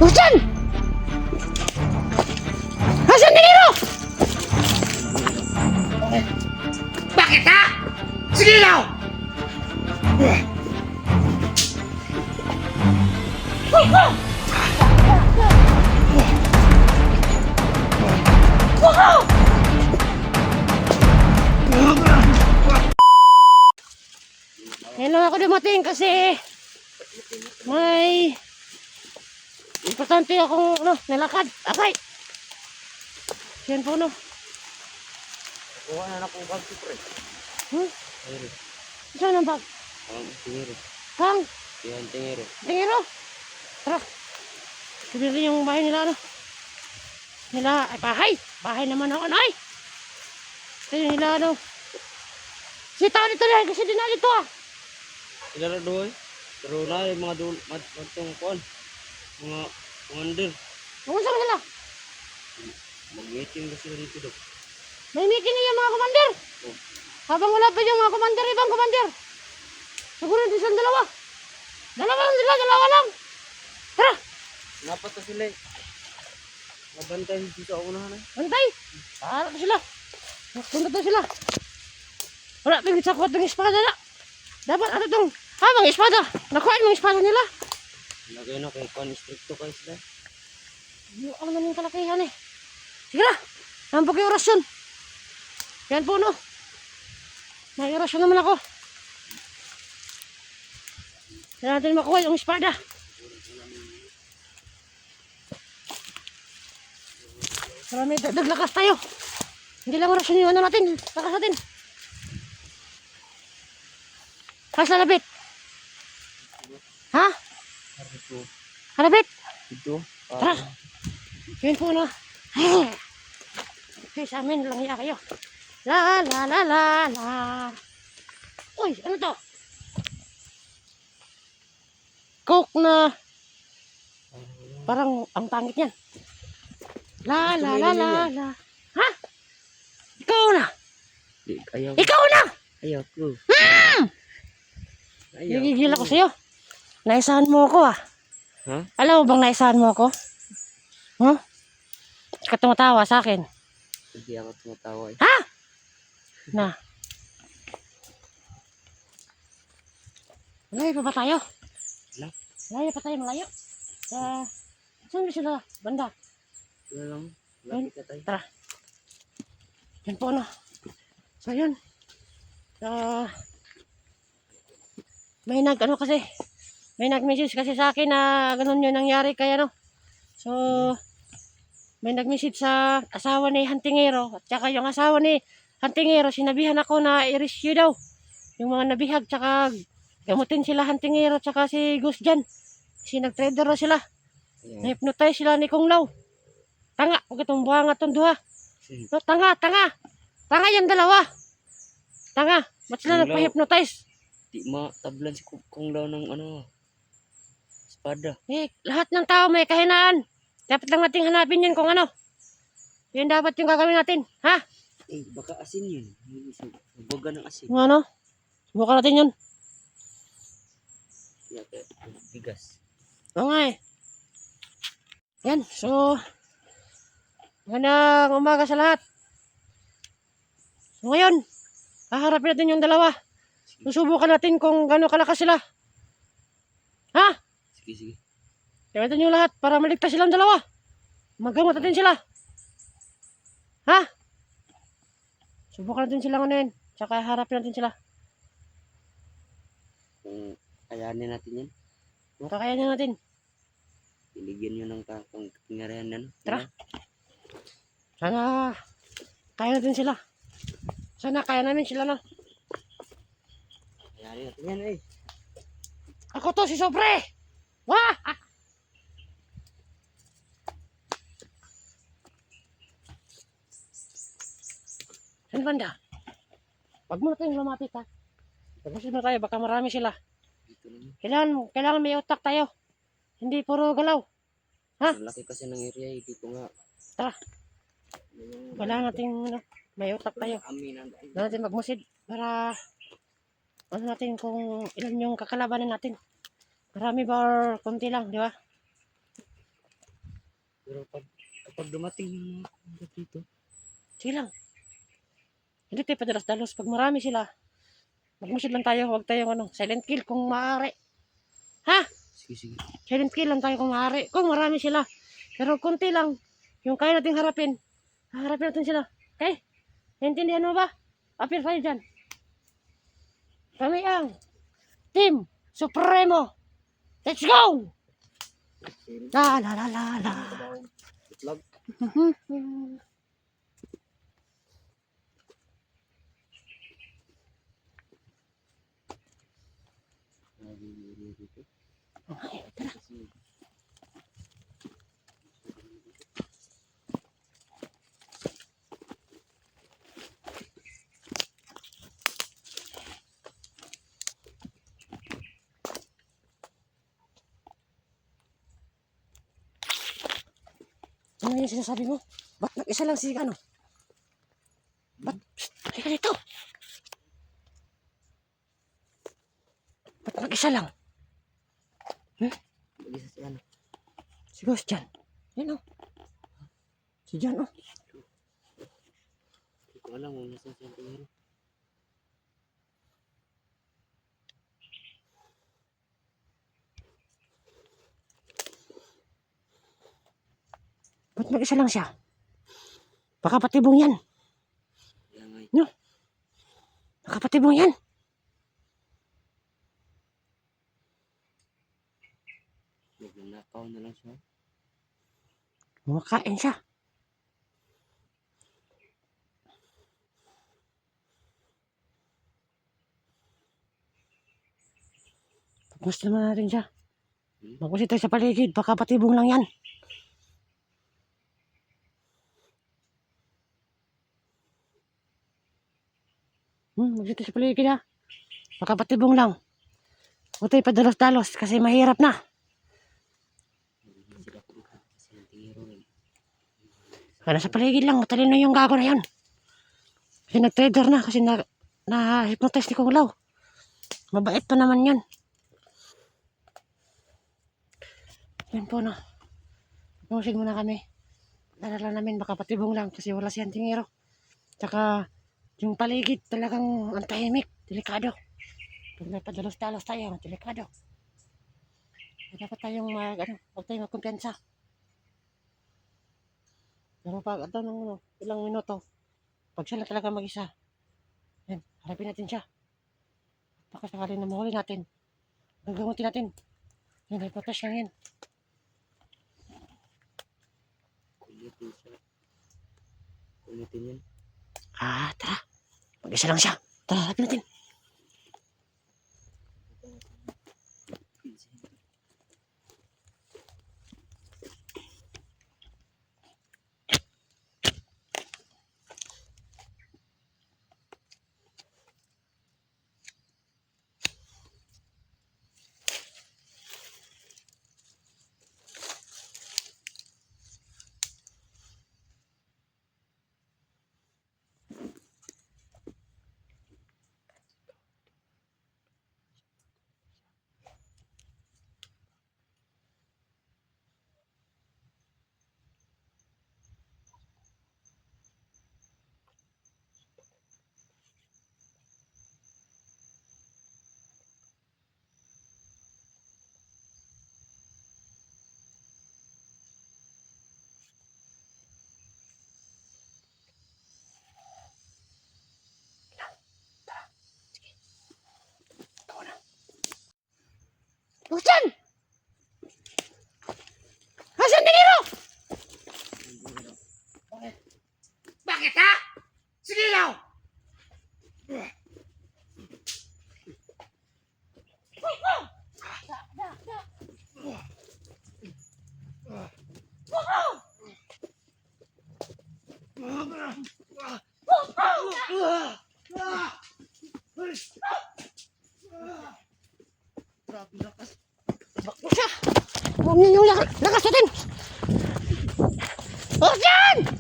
Hujan! Hasan Nero! Bakit ha? Sige daw! Hello, ako dumating kasi may importante akong nilakad. Abay! Yan po Kuha na akong bag si pre. Ayun. Saan ang bag? Ang tingero. Kang? Yan tingero. Tingiro? Tara. Sabi yung bahay nila Nila, ay bahay. Bahay naman ako, ay. Ito yung nila Sita dito rin kasi din na dito Ilaro doy. Pero na yung mga matong kuan. Mga commander. Kung saan sila? Mag-meeting kasi dito daw. May meeting na yung mga commander. Oh. Habang wala pa yung mga commander, ibang commander. Siguro din sila dalawa. Dalawa lang. Tara. Napat na sila eh. Nabantay dito sa unahan eh. Bantay. Para sila. Punta to sila. Wala pigit sa kwatong espada na. Dapat ano tong habang espada. Nakuha yung espada nila. Lagay na kay kuan stricto kayo sila. Ang namin kalakihan eh. Sige na. Nampag yung orasyon. Yan po may orasyon naman ako. Hindi natin makuha yung espada. Marami daglakas tayo. Hindi lang orasyon yung natin. Lakas natin. Kas lalabit. Ha? Dito. Halabit. Dito. Tara. Yun po Okay, sa amin lang iya kayo. La la la la la. Uy, ano to? Coke na. Parang ang pangit niyan. La la la la la. Ha? Ikaw na. Ayaw. Ikaw na. Ayaw ko. Nagigil ako sa'yo. Naisahan mo ako Ha? Alam mo bang naisahan mo ako? Huh? Ka tumatawa sa akin. Hindi ako tumatawa eh. Ha? Na. Malayo pa ba tayo? Wala. Malayo pa tayo, malayo. Saan ba sila? Banda. Wala lang. Lapit na tayo. Tara. Yan po So yun. May nag-message kasi sa akin na ganun yun nangyari kaya So, may nag-message sa asawa ni Hantingero at saka yung asawa ni Hantingero, sinabihan ako na i-rescue daw yung mga nabihag tsaka gamutin sila Hantingero tsaka si Gus Jan. Kasi nag-trader na sila. Na-hypnotize sila ni Kung Lao. Tanga, huwag itong buhangat itong duha. No, tanga. Tanga yung dalawa. Tanga, ba't sila nagpa-hypnotize? Di matablan si Kung Lao ng espada. Lahat ng tao may kahinaan. Dapat lang nating hanapin yun kung ano. Yun dapat yung gagawin natin. Ha? Baka asin yun. Baga ng asin. Ano? Subukan natin yun. Bigas. Oo nga eh. Yan. So, magandang umaga sa lahat. So ngayon, haharapin natin yung dalawa. Susubukan natin kung gano'ng kalakas sila. Ha? Sige. Gawin natin yung lahat para maligtas silang dalawa. Magamot natin sila. Ha? Subukan natin sila ngayon. Tsaka harapin natin sila. Kung kayanin natin yan. Kakayanin natin. Iligyan nyo ng kapangyarihan yan. Tara. Sana kaya natin sila. Sana kaya namin sila Kayanin natin yan eh. Ako to si Sobre. Wah! Saan banda? Wag mo na tayong lumapit ha. Pag-usap na tayo, baka marami sila. Dito naman. Kailangan may utak tayo. Hindi puro galaw. Ha? Malaki kasi ng area eh. Dito nga. Tara. Kailangan natin may utak tayo. Aminan. Kailangan natin magmusid para ano natin kung ilan yung kakalabanin natin. Marami ba or konti lang, di ba? Pero kapag dumating yung mga dito, Sige lang. Hindi tayo padalas-dalos. Pag marami sila, magmusid lang tayo. Huwag tayong silent kill kung maaari. Ha? sige. Silent kill lang tayo kung maaari. Kung marami sila. Pero konti lang. Yung kaya natin harapin. Harapin natin sila. Okay? Naintindihan mo ba? Appeal kayo dyan. Kami ang Team Supremo. Let's go! La la la la la. Itlog. Okay, tara. Ano yung sinasabi mo? Ba't nag-isa lang si ano? Ba't? Psst, halika dito. Ba't nag-isa lang? Mag-isa si ano. Si Ghost dyan. Yan o. Si Jan o. Hindi ko alam kung nasa si Antingero. Ba't mag-isa lang siya? Baka patibong yan. Kaya nga No? Baka patibong yan. nagnanakaw na lang siya. Kumakain siya. Gusto naman natin siya. Magpusit tayo sa paligid. Baka patibong lang yan. Magpusit tayo sa paligid ha. Baka patibong lang. Huwag tayo padalos-dalos kasi mahirap na. Si Antingero rin. Kaya nasa paligid lang. Matalino yung gago na yun. Kasi nag-trader na. Kasi na-hypnotize ni Kung Lao. Mabait pa naman yun. Yan po na. Pumusid muna kami. Dalala namin baka patibong lang kasi wala si Antingero. Tsaka yung paligid talagang ang tahimik. Delikado. Pag may padalos-dalos tayo, delikado. Dapat tayong huwag tayong magkumpiyansa. Pero pag ilang minuto, pag siya lang talaga mag-isa, yan, harapin natin siya. Baka sakali na mahuli natin. Gagamutin natin. Yan, hypnotize lang yan. Kulitin siya. Kulitin yan. Tara. Mag-isa lang siya. Tara, harapin natin. Bukan! Hasan Antingero! Bakit ha? Sige lang! Bakit siya? Huwag niyo yung lakas natin! Huwag yan!